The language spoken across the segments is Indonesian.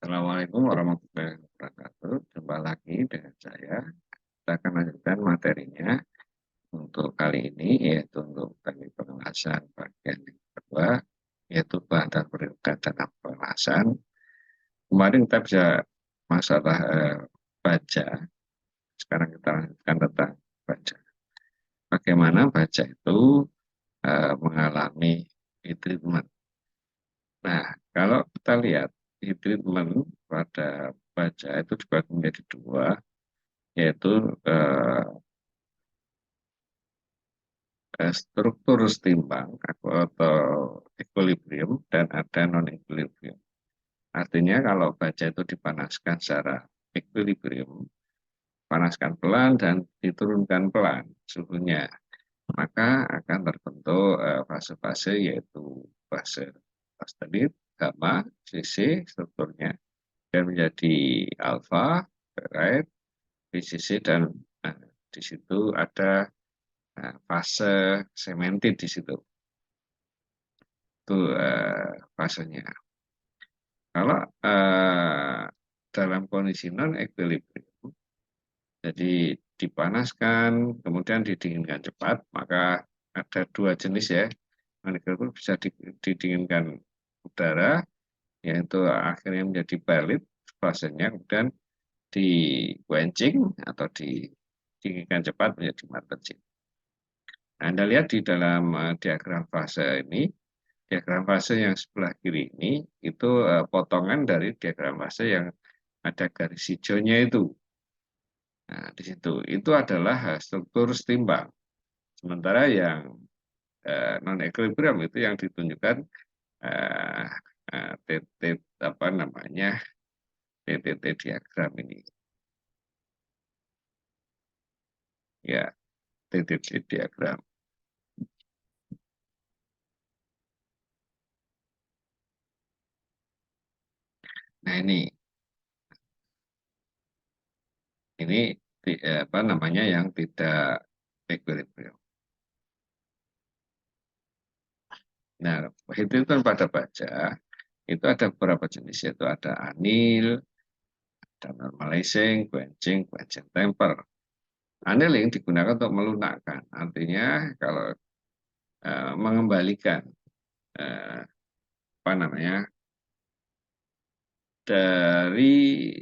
Assalamualaikum warahmatullahi wabarakatuh. Jumpa lagi dengan saya. Kita akan lanjutkan materinya untuk kali ini, yaitu untuk teknik penjelasan bagian yang kedua, yaitu bahan dan perintah dalam penjelasan. Kemarin kita bisa masalah baja. Sekarang kita lanjutkan tentang baja. Bagaimana baja itu mengalami treatment. Nah, kalau kita lihat treatment pada baja itu dibagi menjadi dua, yaitu struktur setimbang atau equilibrium dan ada non equilibrium. Artinya kalau baja itu dipanaskan secara equilibrium, panaskan pelan dan diturunkan pelan suhunya, maka akan terbentuk fase-fase, yaitu fase asteroid, gamma, CC strukturnya, dan menjadi alfa, right, BCC, dan di situ ada fase semented di situ. Itu fasenya. Kalau dalam kondisi non equilibrium, jadi dipanaskan kemudian didinginkan cepat, maka ada dua jenis ya. Non equilibrium bisa didinginkan udara, yaitu akhirnya menjadi balit fasenya, kemudian di quenching atau didinginkan cepat menjadi martensit. Nah, Anda lihat di dalam diagram fase ini, diagram fase yang sebelah kiri ini itu potongan dari diagram fase yang ada garis hijaunya itu. Nah, di situ itu adalah struktur setimbang. Sementara yang non equilibrium itu yang ditunjukkan eh, apa namanya, TTT diagram ini. Ya, TTT diagram. Nah, ini apa namanya yang tidak equilibrium. Nah, itu kan pada baja itu ada beberapa jenis, yaitu ada anil, ada normalizing, quenching temper. Annealing digunakan untuk melunakkan, artinya kalau mengembalikan eh, apa namanya, dari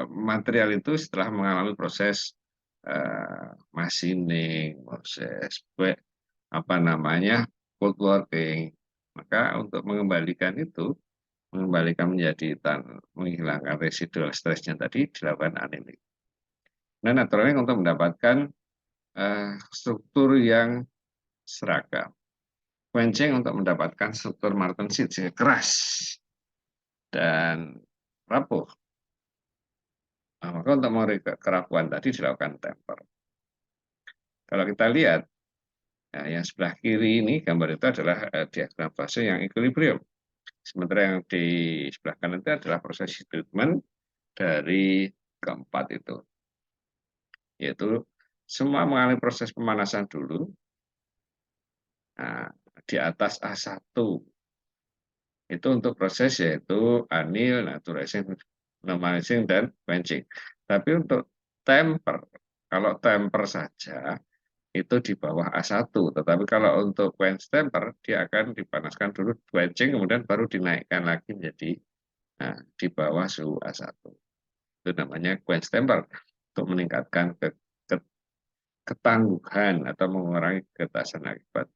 material itu setelah mengalami proses machining, proses apa namanya, cold working. Maka untuk mengembalikan itu, mengembalikan menjadi menghilangkan residual stresnya tadi, dilakukan annealing. Nah, naturalnya untuk mendapatkan struktur yang seragam. Quenching untuk mendapatkan struktur martensit yang keras dan rapuh. Nah, maka untuk mengurai kerapuhan tadi dilakukan temper. Kalau kita lihat, nah, yang sebelah kiri ini gambar itu adalah diagram fase yang equilibrium. Sementara yang di sebelah kanan itu adalah proses treatment dari keempat itu. Yaitu semua mengalami proses pemanasan dulu. Nah, di atas A1 itu untuk proses, yaitu anil, naturalizing, normalizing, dan quenching. Tapi untuk temper, kalau temper saja itu di bawah A1, tetapi kalau untuk quench temper dia akan dipanaskan dulu, quenching, kemudian baru dinaikkan lagi menjadi di bawah suhu A1. Itu namanya quench temper, untuk meningkatkan ketangguhan atau mengurangi ketasan akibat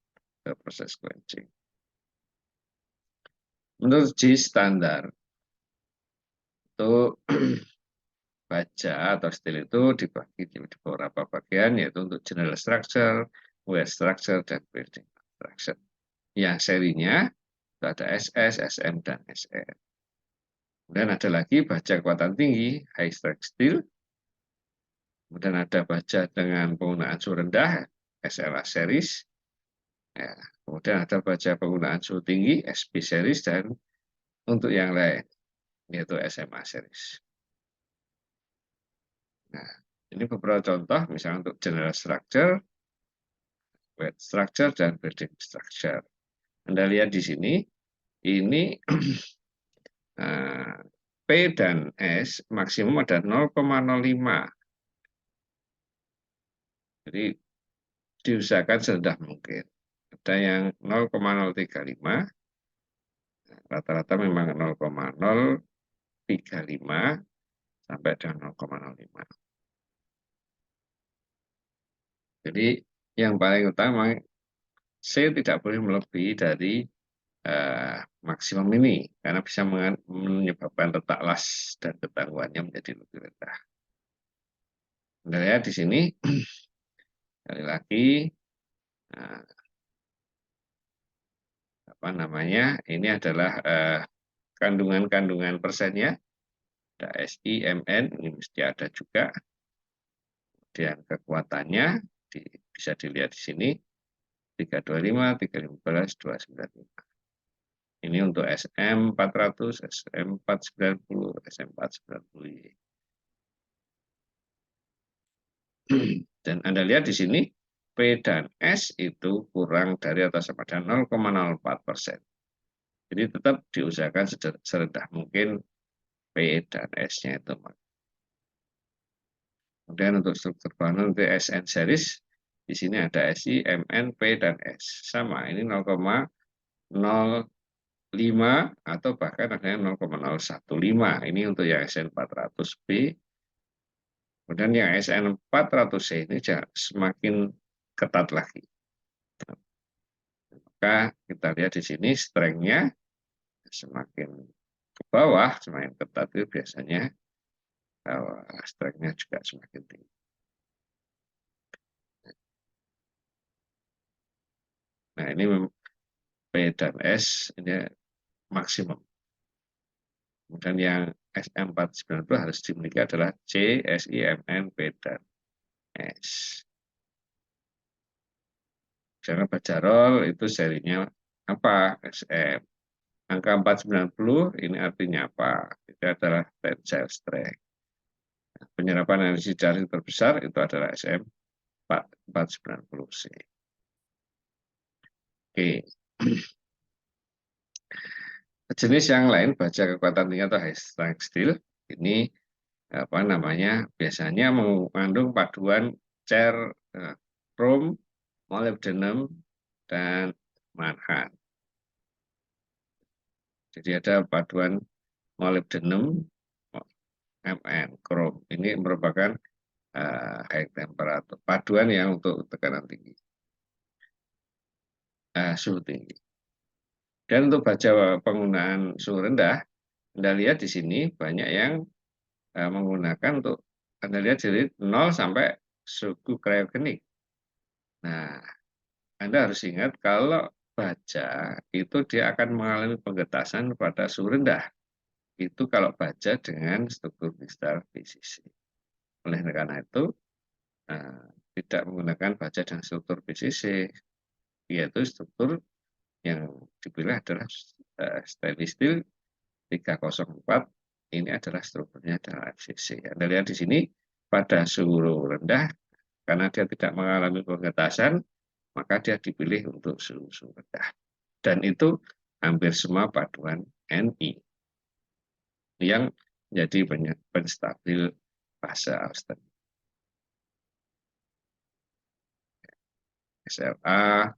proses quenching. Menurut G standar itu baja atau steel itu dibagi di beberapa bagian, yaitu untuk general structure, weight structure, dan building structure. Yang serinya itu ada SS, SM, dan SR. Kemudian ada lagi baja kekuatan tinggi, high strength steel. Kemudian ada baja dengan penggunaan suhu rendah, SLA series. Ya, kemudian ada baja penggunaan suhu tinggi, SP series, dan untuk yang lain, yaitu SMA series. Nah, ini beberapa contoh, misalnya untuk general structure, weight structure, dan building structure. Anda lihat di sini, ini P dan S maksimum ada 0,05. Jadi diusahakan serendah mungkin. Ada yang 0,035, rata-rata memang 0,035 sampai dengan 0,05. Jadi yang paling utama C tidak boleh melebihi dari maksimum ini karena bisa menyebabkan retak las dan ketangguhannya menjadi lebih rendah. Anda lihat di sini sekali lagi apa namanya? Ini adalah kandungan-kandungan persennya. Ada Si, Mn, ini mesti ada juga. Kemudian kekuatannya bisa dilihat di sini 325, 315, 295. Ini untuk SM400, SM490, SM490Y. Dan Anda lihat di sini P dan S itu kurang dari atau sama dengan 0,04%. Jadi tetap diusahakan serendah mungkin P dan S-nya itu. Kemudian untuk struktur bahan untuk SN series, di sini ada Si, Mn, P, dan S. Sama, ini 0,05 atau bahkan ada yang 0,015. Ini untuk yang SN400B. Kemudian yang SN400C ini semakin ketat lagi. Maka kita lihat di sini strength-nya semakin ke bawah, semakin ketat itu biasanya strength-nya juga semakin tinggi. Nah ini P dan S ini maksimum. Kemudian yang SM490 harus dimiliki adalah C, Si, Mn, P, dan S. Misalnya Bajarol itu serinya apa? SM. Angka 490 ini artinya apa? Itu adalah tensile strength. Penyerapan energi jaring terbesar itu adalah SM490C. Oke. Jenis yang lain baja kekuatan tinggi atau high strength steel ini apa namanya biasanya mengandung paduan cer, krom, molybdenum, dan mangan. Jadi ada paduan molybdenum, Mn, krom. Ini merupakan high temperature, paduan yang untuk tekanan tinggi, suhu tinggi. Dan untuk baja penggunaan suhu rendah, Anda lihat di sini banyak yang menggunakan untuk Anda lihat dari 0 sampai suhu cryogenik. Nah, Anda harus ingat kalau baja itu dia akan mengalami penggetasan pada suhu rendah. Itu kalau baja dengan struktur kristal PCC. Oleh karena itu, tidak menggunakan baja dengan struktur PCC, yaitu struktur yang dipilih adalah stainless steel 304. Ini adalah strukturnya adalah FCC. Anda lihat di sini pada suhu rendah, karena dia tidak mengalami penggetasan, maka dia dipilih untuk suhu rendah. Dan itu hampir semua paduan Ni yang menjadi penstabil fase Austin. SLA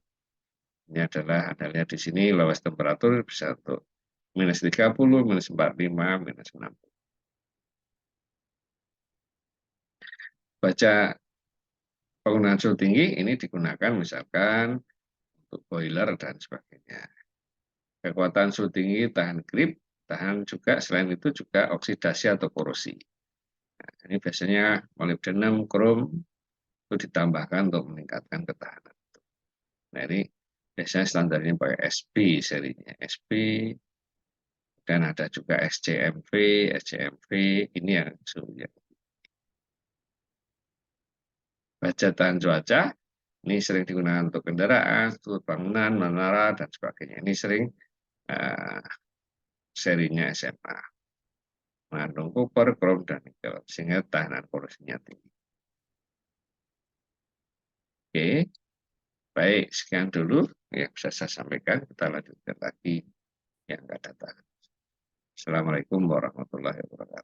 ini adalah Anda lihat di sini lowest temperatur bisa untuk minus 30, minus 45, minus 60. Baja penggunaan suhu tinggi ini digunakan misalkan untuk boiler dan sebagainya. Kekuatan suhu tinggi tahan grip, tahan juga selain itu juga oksidasi atau korosi. Nah, ini biasanya molybdenum, krom itu ditambahkan untuk meningkatkan ketahanan. Nah ini biasanya standarnya pakai SB serinya SB, dan ada juga SCMV ini yang suhunya. Baja tahan cuaca ini sering digunakan untuk kendaraan, struktur bangunan, menara, dan sebagainya. Ini sering serinya SMA. Mengandung koper, krom, dan nikel, sehingga tahanan korosinya tinggi. Oke, baik, sekian dulu yang bisa saya sampaikan. Kita lanjutkan lagi yang akan datang. Assalamualaikum warahmatullahi wabarakatuh.